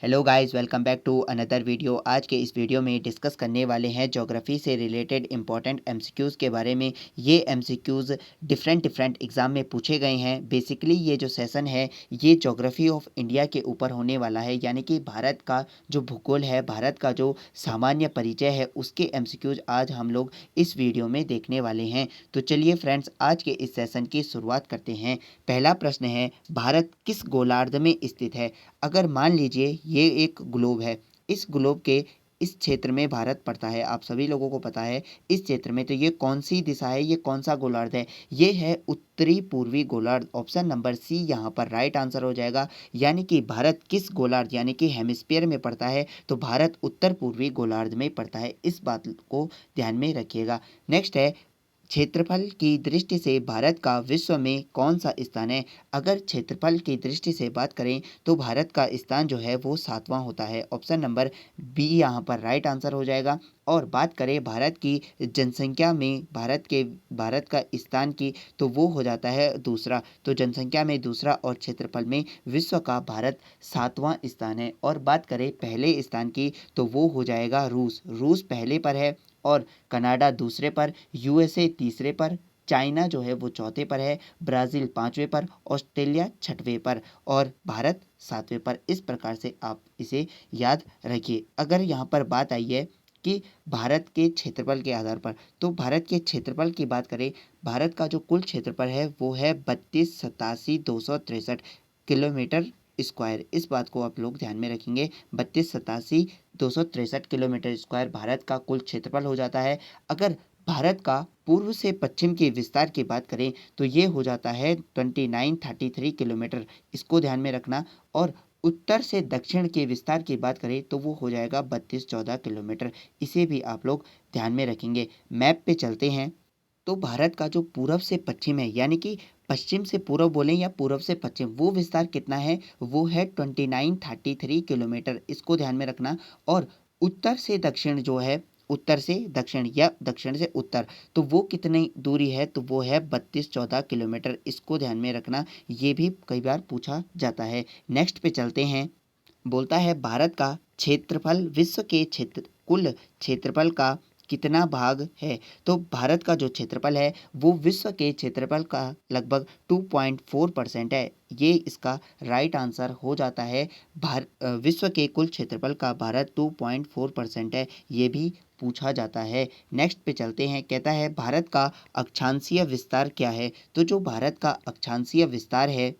Hello guys, welcome back to another video. आज के इस वीडियो में डिस्कस करने वाले हैं ज्योग्राफी से रिलेटेड इंपॉर्टेंट एमसीक्यूज़ के बारे में। ये एमसीक्यूज़ डिफरेंट एग्ज़ाम में पूछे गए हैं। बेसिकली ये जो सेशन है ये ज्योग्राफी ऑफ इंडिया के ऊपर होने वाला है, यानी कि भारत का जो भूगोल है, भारत का जो सामान्य परिचय है, उसके एमसीक्यूज़ आज हम लोग इस वीडियो में देखने वाले हैं। तो चलिए फ्रेंड्स, आज के इस सेशन की शुरुआत करते हैं। पहला प्रश्न है, भारत किस गोलार्ध में स्थित है? अगर मान लीजिए ये एक ग्लोब है, इस ग्लोब के इस क्षेत्र में भारत पड़ता है, आप सभी लोगों को पता है इस क्षेत्र में, तो ये कौन सी दिशा है, ये कौन सा गोलार्ध है? ये है उत्तरी पूर्वी गोलार्ध। ऑप्शन नंबर सी यहाँ पर राइट आंसर हो जाएगा। यानी कि भारत किस गोलार्ध यानी कि हेमिस्फीयर में पड़ता है? तो भारत उत्तर पूर्वी गोलार्ध में पड़ता है। इस बात को ध्यान में रखिएगा। नेक्स्ट है, क्षेत्रफल की दृष्टि से भारत का विश्व में कौन सा स्थान है? अगर क्षेत्रफल की दृष्टि से बात करें तो भारत का स्थान जो है वो 7वां होता है। ऑप्शन नंबर बी यहाँ पर राइट आंसर हो जाएगा। और बात करें भारत की जनसंख्या में भारत का स्थान की, तो वो हो जाता है दूसरा। तो जनसंख्या में दूसरा और क्षेत्रफल में विश्व का भारत 7वां स्थान है। और बात करें पहले स्थान की, तो वो हो जाएगा रूस। रूस पहले पर है और कनाडा दूसरे पर, यूएसए तीसरे पर, चाइना जो है वो चौथे पर है, ब्राज़ील पाँचवें पर, ऑस्ट्रेलिया छठवें पर और भारत 7वें पर। इस प्रकार से आप इसे याद रखिए। अगर यहाँ पर बात आई है कि भारत के क्षेत्रफल के आधार पर, तो भारत के क्षेत्रफल की बात करें, भारत का जो कुल क्षेत्रफल है वो है 32,87,263 किलोमीटर स्क्वायर। इस बात को आप लोग ध्यान में रखेंगे। 32,87,263 किलोमीटर स्क्वायर भारत का कुल क्षेत्रफल हो जाता है। अगर भारत का पूर्व से पश्चिम के विस्तार की बात करें तो ये हो जाता है 2933 किलोमीटर। इसको ध्यान में रखना। और उत्तर से दक्षिण के विस्तार की बात करें तो वो हो जाएगा 3214 किलोमीटर। इसे भी आप लोग ध्यान में रखेंगे। मैप पे चलते हैं तो भारत का जो पूरब से पश्चिम है, यानी कि पश्चिम से पूर्व बोलें या पूर्व से पश्चिम, वो विस्तार कितना है? वो है 2933 किलोमीटर। इसको ध्यान में रखना। और उत्तर से दक्षिण जो है, उत्तर से दक्षिण या दक्षिण से उत्तर, तो वो कितनी दूरी है? तो वो है 3214 किलोमीटर। इसको ध्यान में रखना। ये भी कई बार पूछा जाता है। नेक्स्ट पे चलते हैं। बोलता है भारत का क्षेत्रफल विश्व के कुल क्षेत्रफल का कितना भाग है? तो भारत का जो क्षेत्रफल है वो विश्व के क्षेत्रफल का लगभग 2.4% है। ये इसका राइट आंसर हो जाता है। विश्व के कुल क्षेत्रफल का भारत 2.4% है। ये भी पूछा जाता है। नेक्स्ट पे चलते हैं। कहता है भारत का अक्षांशीय विस्तार क्या है? तो जो भारत का अक्षांशीय विस्तार है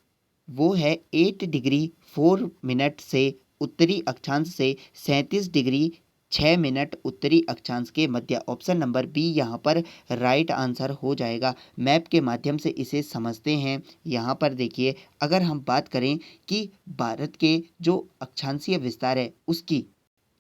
वो है 8 डिग्री 4 मिनट से उत्तरी अक्षांश से 37 डिग्री 6 मिनट उत्तरी अक्षांश के मध्य। ऑप्शन नंबर बी यहाँ पर राइट आंसर हो जाएगा। मैप के माध्यम से इसे समझते हैं। यहाँ पर देखिए, अगर हम बात करें कि भारत के जो अक्षांशीय विस्तार है उसकी,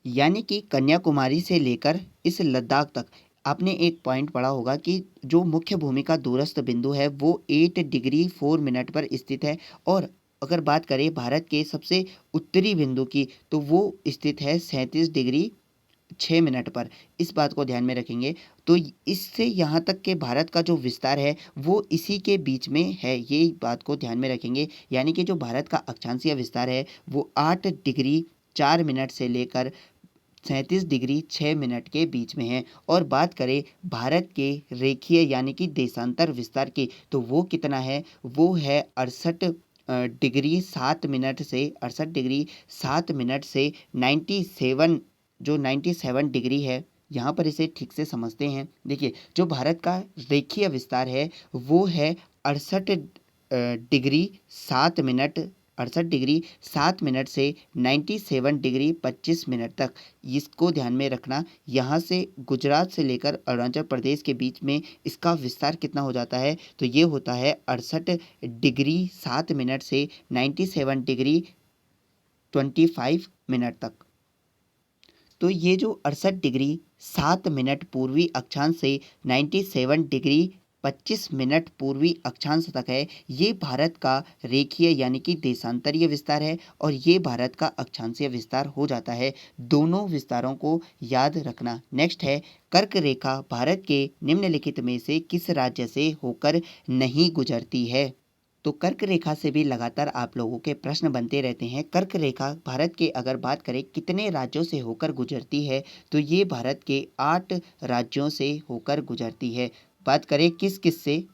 यानी कि कन्याकुमारी से लेकर इस लद्दाख तक, आपने एक पॉइंट पढ़ा होगा कि जो मुख्य भूमि का दूरस्थ बिंदु है वो 8 डिग्री 4 मिनट पर स्थित है। और अगर बात करें भारत के सबसे उत्तरी बिंदु की, तो वो स्थित है 37 डिग्री 6 मिनट पर। इस बात को ध्यान में रखेंगे। तो इससे यहाँ तक के भारत का जो विस्तार है वो इसी के बीच में है। ये बात को ध्यान में रखेंगे। यानी कि जो भारत का अक्षांशीय विस्तार है वो 8 डिग्री 4 मिनट से लेकर 37 डिग्री 6 मिनट के बीच में है। और बात करें भारत के रेखीय यानी कि देशांतर विस्तार की, तो वो कितना है? वो है 68 डिग्री 7 मिनट से 97, जो 97 डिग्री है। यहाँ पर इसे ठीक से समझते हैं। देखिए, जो भारत का रेखीय विस्तार है वो है 68 डिग्री 7 मिनट, 68 डिग्री 7 मिनट से 97 डिग्री 25 मिनट तक। इसको ध्यान में रखना। यहाँ से गुजरात से लेकर अरुणाचल प्रदेश के बीच में इसका विस्तार कितना हो जाता है? तो ये होता है 68 डिग्री 7 मिनट से 97 डिग्री 25 मिनट तक। तो ये जो 68 डिग्री 7 मिनट पूर्वी अक्षांश से 97 डिग्री 25 मिनट पूर्वी अक्षांश तक है, ये भारत का रेखीय यानी कि देशांतरीय विस्तार है। और ये भारत का अक्षांशीय विस्तार हो जाता है। दोनों विस्तारों को याद रखना। नेक्स्ट है, कर्क रेखा भारत के निम्नलिखित में से किस राज्य से होकर नहीं गुजरती है? तो कर्क रेखा से भी लगातार आप लोगों के प्रश्न बनते रहते हैं। कर्क रेखा भारत के अगर बात करें कितने राज्यों से होकर गुजरती है, तो ये भारत के 8 राज्यों से होकर गुजरती है। बात करें किस किस से,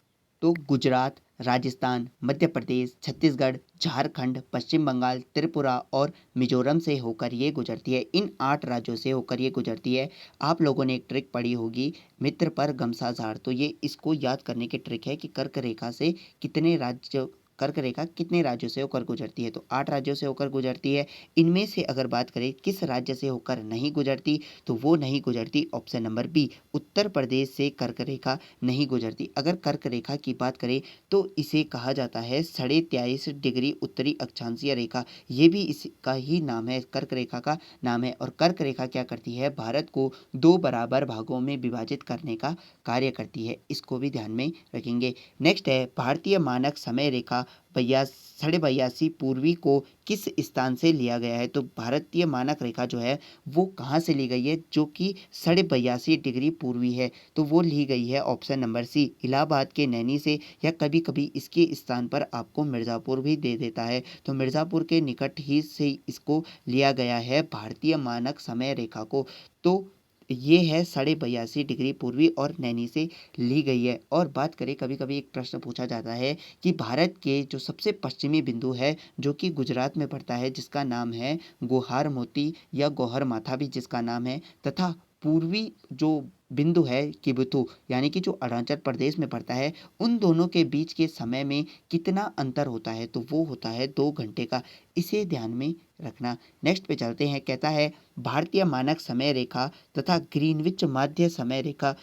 तो गुजरात, राजस्थान, मध्य प्रदेश, छत्तीसगढ़, झारखंड, पश्चिम बंगाल, त्रिपुरा और मिजोरम से होकर ये गुजरती है। इन 8 राज्यों से होकर ये गुजरती है। आप लोगों ने एक ट्रिक पढ़ी होगी, मित्र पर गमसा झाड़, तो ये इसको याद करने की ट्रिक है कि कर्क रेखा से कितने राज्य कर्क रेखा कितने राज्यों से होकर गुजरती है, तो 8 राज्यों से होकर गुजरती है। इनमें से अगर बात करें किस राज्य से होकर नहीं गुजरती, तो वो नहीं गुजरती option number B, Uttar Pradesh से कर्क रेखा नहीं गुजरती। अगर कर्क रेखा की बात करें तो इसे कहा जाता है 23.5 डिग्री उत्तरी अक्षांशीय रेखा। ये भी इसका ही नाम है, कर्क रेखा का नाम है। और कर्क रेखा क्या करती है, भारत को 2 बराबर भागों में विभाजित करने का कार्य करती है, इसको भी ध्यान में रखेंगे। नेक्स्ट है भारतीय मानक समय रेखा 82 पूर्वी को किस स्थान से लिया गया है, तो भारतीय मानक रेखा जो है वो कहाँ से ली गई है, जो कि 82.5 डिग्री पूर्वी है, तो वो ली गई है ऑप्शन नंबर सी, इलाहाबाद के नैनी से, या कभी कभी इसके स्थान पर आपको मिर्ज़ापुर भी दे देता है, तो मिर्ज़ापुर के निकट ही से इसको लिया गया है भारतीय मानक समय रेखा को। तो ये है 82.5 डिग्री पूर्वी और नैनी से ली गई है। और बात करें, कभी कभी एक प्रश्न पूछा जाता है कि भारत के जो सबसे पश्चिमी बिंदु है जो कि गुजरात में पड़ता है, जिसका नाम है गोहार मोती या गौहर माथा भी जिसका नाम है, तथा पूर्वी जो बिंदु है किबुथु यानी कि जो अरुणाचल प्रदेश में पड़ता है, उन दोनों के बीच के समय में कितना अंतर होता है, तो वो होता है 2 घंटे का, इसे ध्यान में रखना। नेक्स्ट पे चलते हैं, कहता है भारतीय मानक समय रेखा तथा ग्रीनविच माध्य समय रेखा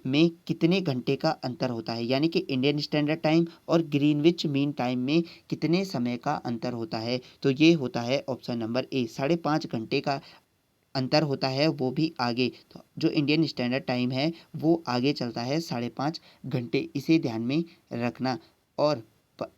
में कितने घंटे का अंतर होता है, यानी कि इंडियन स्टैंडर्ड टाइम और ग्रीनविच मीन टाइम में कितने समय का अंतर होता है, तो ये होता है ऑप्शन नंबर ए, 5.5 घंटे का अंतर होता है, वो भी आगे। तो जो इंडियन स्टैंडर्ड टाइम है वो आगे चलता है 5.5 घंटे, इसे ध्यान में रखना। और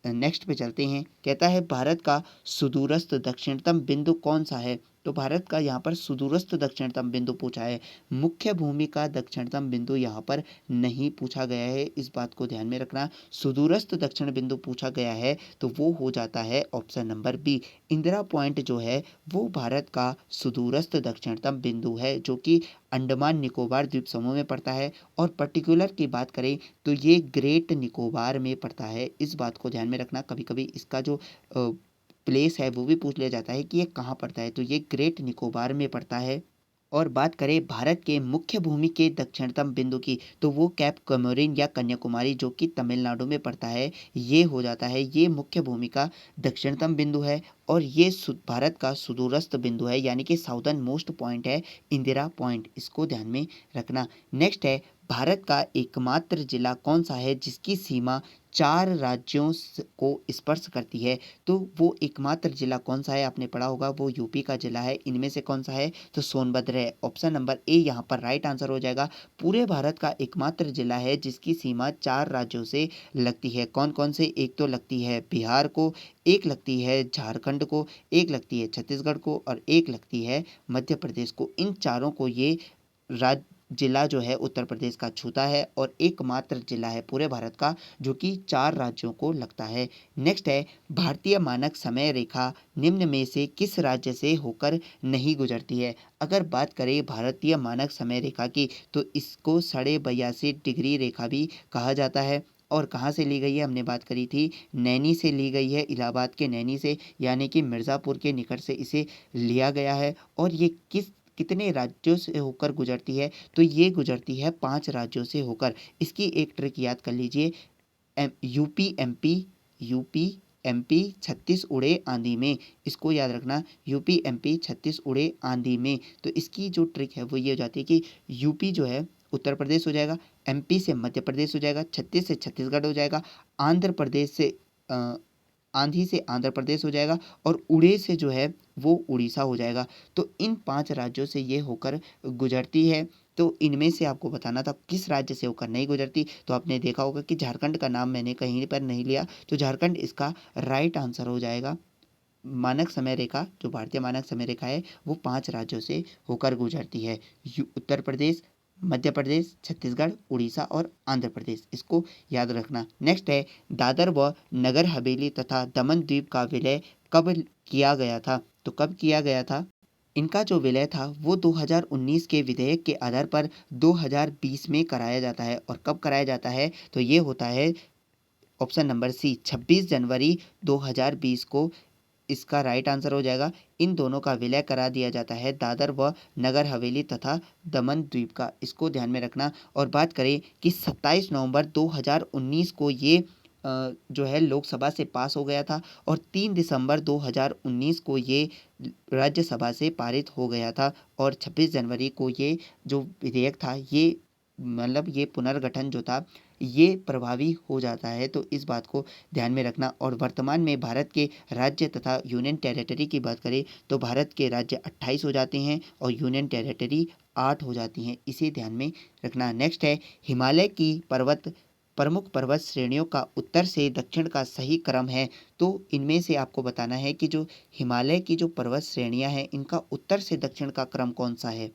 नेक्स्ट पे चलते हैं, कहता है भारत का सुदूरस्थ दक्षिणतम बिंदु कौन सा है, तो भारत का यहाँ पर सुदूरस्थ दक्षिणतम बिंदु पूछा है, मुख्य भूमि का दक्षिणतम बिंदु यहाँ पर नहीं पूछा गया है, इस बात को ध्यान में रखना। सुदूरस्थ दक्षिण बिंदु पूछा गया है तो वो हो जाता है option number B, Indira point जो है वो भारत का सुदूरस्थ दक्षिणतम बिंदु है, जो कि अंडमान निकोबार द्वीप समूह में पड़ता है। और पर्टिकुलर की बात करें तो ये ग्रेट निकोबार में पड़ता है, इस बात को ध्यान में रखना। कभी कभी इसका जो प्लेस है वो भी पूछ लिया जाता है कि ये कहाँ पड़ता है, तो ये ग्रेट निकोबार में पड़ता है। और बात करें भारत के मुख्य भूमि के दक्षिणतम बिंदु की, तो वो कैप कमोरिन या कन्याकुमारी जो कि तमिलनाडु में पड़ता है, ये हो जाता है, ये मुख्य भूमि का दक्षिणतम बिंदु है। और ये भारत का सुदूरस्थ बिंदु है, यानी कि साउदर्न मोस्ट पॉइंट है इंदिरा पॉइंट, इसको ध्यान में रखना। नेक्स्ट है भारत का एकमात्र जिला कौन सा है जिसकी सीमा 4 राज्यों को स्पर्श करती है, तो वो एकमात्र जिला कौन सा है, आपने पढ़ा होगा, वो यूपी का जिला है। इनमें से कौन सा है, तो सोनभद्र है, ऑप्शन नंबर ए यहाँ पर राइट आंसर हो जाएगा। पूरे भारत का एकमात्र जिला है जिसकी सीमा 4 राज्यों से लगती है। कौन कौन से, एक तो लगती है बिहार को, एक लगती है झारखंड को, एक लगती है छत्तीसगढ़ को और एक लगती है मध्य प्रदेश को। इन चारों को ये राज्य जिला जो है उत्तर प्रदेश का छूता है, और एकमात्र जिला है पूरे भारत का जो कि 4 राज्यों को लगता है। नेक्स्ट है भारतीय मानक समय रेखा निम्न में से किस राज्य से होकर नहीं गुजरती है। अगर बात करें भारतीय मानक समय रेखा की, तो इसको 82.5 डिग्री रेखा भी कहा जाता है। और कहाँ से ली गई है, हमने बात करी थी नैनी से ली गई है, इलाहाबाद के नैनी से, यानी कि मिर्ज़ापुर के निकट से इसे लिया गया है। और ये कितने राज्यों से होकर गुजरती है, तो ये गुजरती है 5 राज्यों से होकर। इसकी एक ट्रिक याद कर लीजिए, यूपी एमपी 36 उड़े आंधी में, इसको याद रखना, यूपी एमपी 36 उड़े आंधी में। तो इसकी जो ट्रिक है वो ये हो जाती है कि यूपी जो है उत्तर प्रदेश हो जाएगा, एमपी से मध्य प्रदेश हो जाएगा, छत्तीस से छत्तीसगढ़ हो जाएगा, आंध्र प्रदेश से आंधी से आंध्र प्रदेश हो जाएगा, और उड़े से जो है वो उड़ीसा हो जाएगा। तो इन 5 राज्यों से ये होकर गुजरती है। तो इनमें से आपको बताना था किस राज्य से होकर नहीं गुजरती, तो आपने देखा होगा कि झारखंड का नाम मैंने कहीं पर नहीं लिया, तो झारखंड इसका राइट आंसर हो जाएगा। मानक समय रेखा, जो भारतीय मानक समय रेखा है वो 5 राज्यों से होकर गुजरती है, उत्तर प्रदेश, मध्य प्रदेश, छत्तीसगढ़, उड़ीसा और आंध्र प्रदेश, इसको याद रखना। नेक्स्ट है दादर व नगर हवेली तथा दमन द्वीप का विलय कब किया गया था? तो कब किया गया था? इनका जो विलय था वो 2019 के विधेयक के आधार पर 2020 में कराया जाता है। और कब कराया जाता है? तो ये होता है ऑप्शन नंबर सी 26 जनवरी 2020 को इसका राइट आंसर हो जाएगा। इन दोनों का विलय करा दिया जाता है, दादर व नगर हवेली तथा दमन द्वीप का, इसको ध्यान में रखना। और बात करें कि 27 नवंबर 2019 को ये जो है लोकसभा से पास हो गया था और 3 दिसंबर 2019 को ये राज्यसभा से पारित हो गया था और 26 जनवरी को ये जो विधेयक था ये मतलब ये पुनर्गठन जो था ये प्रभावी हो जाता है। तो इस बात को ध्यान में रखना। और वर्तमान में भारत के राज्य तथा यूनियन टेरिटरी की बात करें तो भारत के राज्य 28 हो जाते हैं और यूनियन टेरिटरी 8 हो जाती हैं, इसे ध्यान में रखना। नेक्स्ट है हिमालय की प्रमुख पर्वत श्रेणियों का उत्तर से दक्षिण का सही क्रम है। तो इनमें से आपको बताना है कि जो हिमालय की जो पर्वत श्रेणियां हैं इनका उत्तर से दक्षिण का क्रम कौन सा है।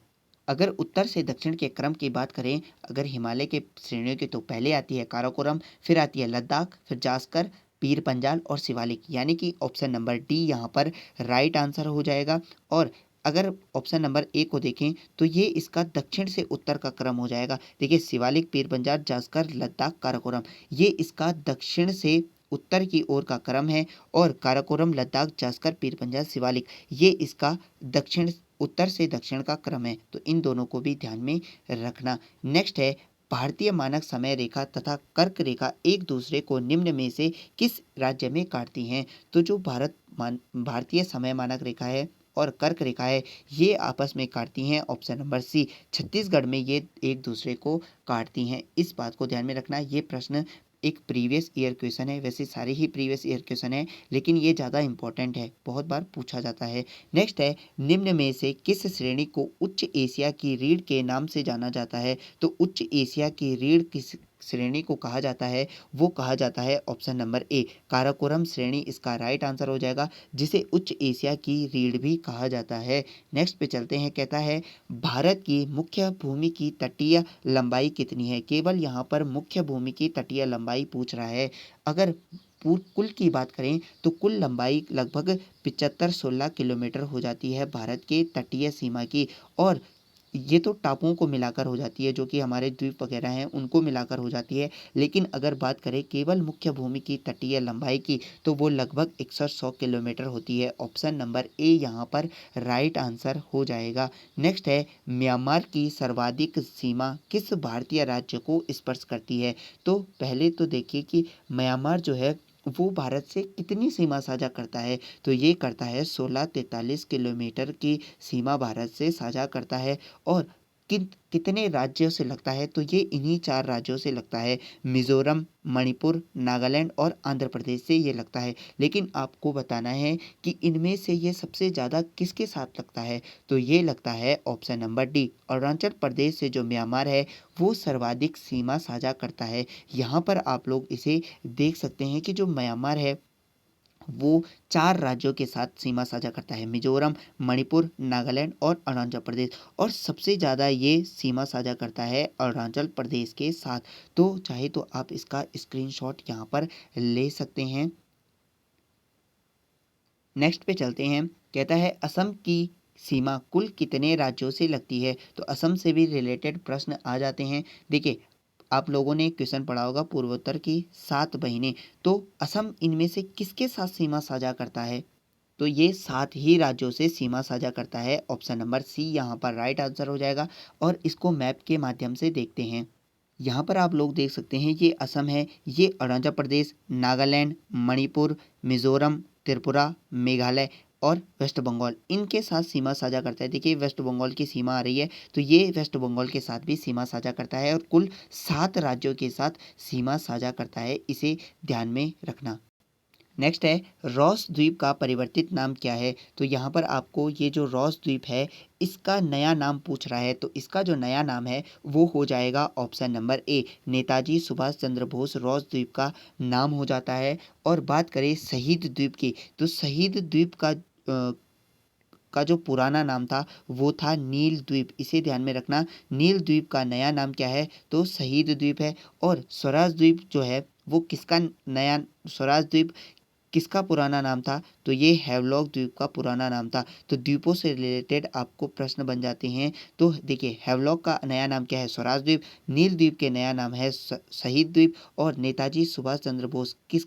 अगर उत्तर से दक्षिण के क्रम की बात करें, अगर हिमालय के श्रेणियों की, तो पहले आती है काराकोरम, फिर आती है लद्दाख, फिर जास्कर, पीर पंजाल और शिवालिक, यानी कि ऑप्शन नंबर डी यहाँ पर राइट आंसर हो जाएगा। और अगर ऑप्शन नंबर ए को देखें तो ये इसका दक्षिण से उत्तर का क्रम हो जाएगा। देखिए शिवालिक, पीर पंजाल, जास्कर, लद्दाख, काराकोरम, ये इसका दक्षिण से उत्तर की ओर का क्रम है। और काराकोरम, लद्दाख, जास्कर, पीर पंजाल, शिवालिक, ये इसका दक्षिण उत्तर से दक्षिण का क्रम है। तो इन दोनों को भी ध्यान में रखना। नेक्स्ट है भारतीय मानक समय रेखा तथा कर्क रेखा एक दूसरे को निम्न में से किस राज्य में काटती हैं? तो जो भारतीय समय मानक रेखा है और कर्क रेखा है ये आपस में काटती हैं, ऑप्शन नंबर सी छत्तीसगढ़ में ये एक दूसरे को काटती हैं। इस बात को ध्यान में रखना। ये प्रश्न एक प्रीवियस ईयर क्वेश्चन है, वैसे सारे ही प्रीवियस ईयर क्वेश्चन है लेकिन ये ज़्यादा इंपॉर्टेंट है, बहुत बार पूछा जाता है। नेक्स्ट है निम्न में से किस श्रेणी को उच्च एशिया की रीढ़ के नाम से जाना जाता है? तो उच्च एशिया की रीढ़ किस श्रेणी को कहा जाता है? वो कहा जाता है ऑप्शन नंबर ए काराकोरम श्रेणी, इसका राइट आंसर हो जाएगा, जिसे उच्च एशिया की रीढ़ भी कहा जाता है। नेक्स्ट पे चलते हैं। कहता है भारत की मुख्य भूमि की तटीय लंबाई कितनी है? केवल यहाँ पर मुख्य भूमि की तटीय लंबाई पूछ रहा है। अगर कुल की बात करें तो कुल लंबाई लगभग 75-16 किलोमीटर हो जाती है भारत के तटीय सीमा की। और ये तो टापुओं को मिलाकर हो जाती है, जो कि हमारे द्वीप वगैरह हैं उनको मिलाकर हो जाती है। लेकिन अगर बात करें केवल मुख्य भूमि की तटीय लंबाई की तो वो लगभग 100 किलोमीटर होती है। ऑप्शन नंबर ए यहाँ पर राइट आंसर हो जाएगा। नेक्स्ट है म्यांमार की सर्वाधिक सीमा किस भारतीय राज्य को स्पर्श करती है? तो पहले तो देखिए कि म्यांमार जो है वो भारत से कितनी सीमा साझा करता है? तो ये करता है 1643 किलोमीटर की सीमा भारत से साझा करता है। और कितने राज्यों से लगता है? तो ये इन्हीं 4 राज्यों से लगता है, मिज़ोरम, मणिपुर, नागालैंड और आंध्र प्रदेश से ये लगता है। लेकिन आपको बताना है कि इनमें से ये सबसे ज़्यादा किसके साथ लगता है? तो ये लगता है option number D Arunachal Pradesh से जो म्यांमार है वो सर्वाधिक सीमा साझा करता है। यहाँ पर आप लोग इसे देख सकते हैं कि जो म्यांमार है वो 4 राज्यों के साथ सीमा साझा करता है, मिजोरम, मणिपुर, नागालैंड और अरुणाचल प्रदेश। और सबसे ज़्यादा ये सीमा साझा करता है अरुणाचल प्रदेश के साथ। तो चाहे तो आप इसका स्क्रीनशॉट यहाँ पर ले सकते हैं। नेक्स्ट पे चलते हैं। कहता है असम की सीमा कुल कितने राज्यों से लगती है? तो असम से भी रिलेटेड प्रश्न आ जाते हैं। देखिए आप लोगों ने क्वेश्चन पढ़ा होगा पूर्वोत्तर की 7 बहिनें, तो असम इनमें से किसके साथ सीमा साझा करता है? तो ये 7 ही राज्यों से सीमा साझा करता है। ऑप्शन नंबर सी यहाँ पर राइट आंसर हो जाएगा। और इसको मैप के माध्यम से देखते हैं। यहाँ पर आप लोग देख सकते हैं ये असम है, ये अरुणाचल प्रदेश, नागालैंड, मणिपुर, मिजोरम, त्रिपुरा, मेघालय और वेस्ट बंगाल इनके साथ सीमा साझा करता है। देखिए वेस्ट बंगाल की सीमा आ रही है तो ये वेस्ट बंगाल के साथ भी सीमा साझा करता है और कुल 7 राज्यों के साथ सीमा साझा करता है, इसे ध्यान में रखना। नेक्स्ट है रॉस द्वीप का परिवर्तित नाम क्या है? तो यहाँ पर आपको ये जो रॉस द्वीप है इसका नया नाम पूछ रहा है। तो इसका जो नया नाम है वो हो जाएगा option number A Netaji Subhash Chandra Bose Ross द्वीप का नाम हो जाता है। और बात करें शहीद द्वीप की, तो शहीद द्वीप का का जो पुराना नाम था वो था नील द्वीप, इसे ध्यान में रखना। नील द्वीप का नया नाम क्या है? तो शहीद द्वीप है। और स्वराज द्वीप जो है वो किसका नया स्वराज द्वीप किसका पुराना नाम था? तो ये हैवलॉक द्वीप का पुराना नाम था। तो द्वीपों से रिलेटेड आपको प्रश्न बन जाते हैं। तो देखिए, हैवलॉक का नया नाम क्या है? स्वराज द्वीप। नील द्वीप के नया नाम है शहीद द्वीप। और नेताजी सुभाष चंद्र बोस किस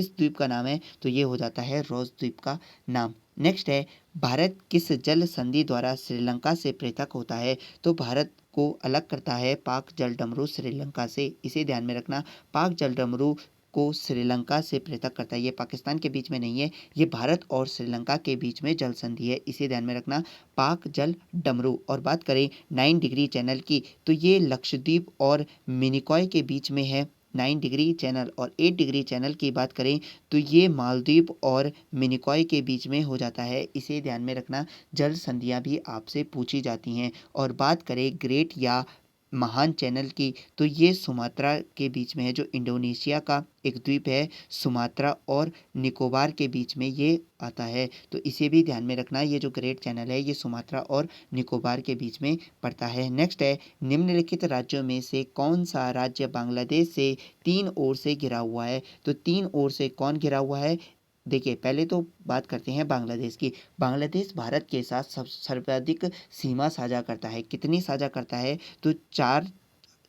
द्वीप का नाम है? तो ये हो जाता है रोज द्वीप का नाम। नेक्स्ट है, भारत किस जल संधि द्वारा श्रीलंका से पृथक होता है? तो भारत को अलग करता है पाक जल डमरू श्रीलंका से, इसे ध्यान में रखना। पाक जल डमरू को श्रीलंका से पृथक करता है। ये पाकिस्तान के बीच में नहीं है, ये भारत और श्रीलंका के बीच में जल संधि है, इसे ध्यान में रखना। पाक जल डमरू। और बात करें 9 डिग्री चैनल की, तो ये लक्षद्वीप और मिनिकॉय के बीच में है 9 डिग्री चैनल। और 8 डिग्री चैनल की बात करें तो ये मालदीव और मिनिकॉय के बीच में हो जाता है, इसे ध्यान में रखना। जल संधियाँ भी आपसे पूछी जाती हैं। और बात करें ग्रेट या महान चैनल की, तो ये सुमात्रा के बीच में है, जो इंडोनेशिया का एक द्वीप है। सुमात्रा और निकोबार के बीच में ये आता है, तो इसे भी ध्यान में रखना। ये जो ग्रेट चैनल है ये सुमात्रा और निकोबार के बीच में पड़ता है। नेक्स्ट है, निम्नलिखित राज्यों में से कौन सा राज्य बांग्लादेश से 3 ओर से घिरा हुआ है? तो 3 ओर से कौन घिरा हुआ है? देखिए, पहले तो बात करते हैं बांग्लादेश की। बांग्लादेश भारत के साथ सब सर्वाधिक सीमा साझा करता है। कितनी साझा करता है? तो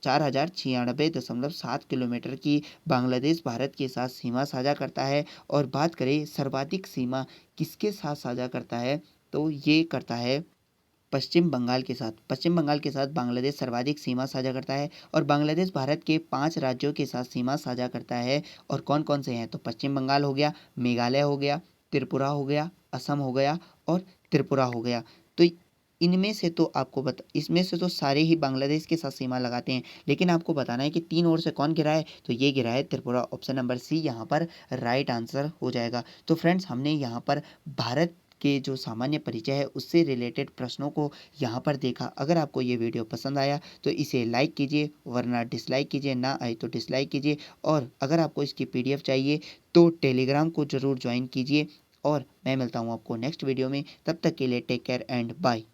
4096.7 किलोमीटर की बांग्लादेश भारत के साथ सीमा साझा करता है। और बात करें सर्वाधिक सीमा किसके साथ साझा करता है, तो ये करता है पश्चिम बंगाल के साथ। पश्चिम बंगाल के साथ बांग्लादेश सर्वाधिक सीमा साझा करता है। और बांग्लादेश भारत के 5 राज्यों के साथ सीमा साझा करता है। और कौन कौन से हैं? तो पश्चिम बंगाल हो गया, मेघालय हो गया, त्रिपुरा हो गया, असम हो गया और त्रिपुरा हो गया। तो इनमें से तो आपको इसमें से तो सारे ही बांग्लादेश के साथ सीमा लगाते हैं, लेकिन आपको बताना है कि 3 ओर से कौन घिरा है? तो ये घिरा है त्रिपुरा। ऑप्शन नंबर सी यहाँ पर राइट आंसर हो जाएगा। तो फ्रेंड्स, हमने यहाँ पर भारत के जो सामान्य परिचय है उससे रिलेटेड प्रश्नों को यहाँ पर देखा। अगर आपको ये वीडियो पसंद आया तो इसे लाइक कीजिए, वरना डिसलाइक कीजिए, ना आए तो डिसलाइक कीजिए। और अगर आपको इसकी पीडीएफ चाहिए तो टेलीग्राम को ज़रूर ज्वाइन कीजिए। और मैं मिलता हूँ आपको नेक्स्ट वीडियो में, तब तक के लिए टेक केयर एंड बाय।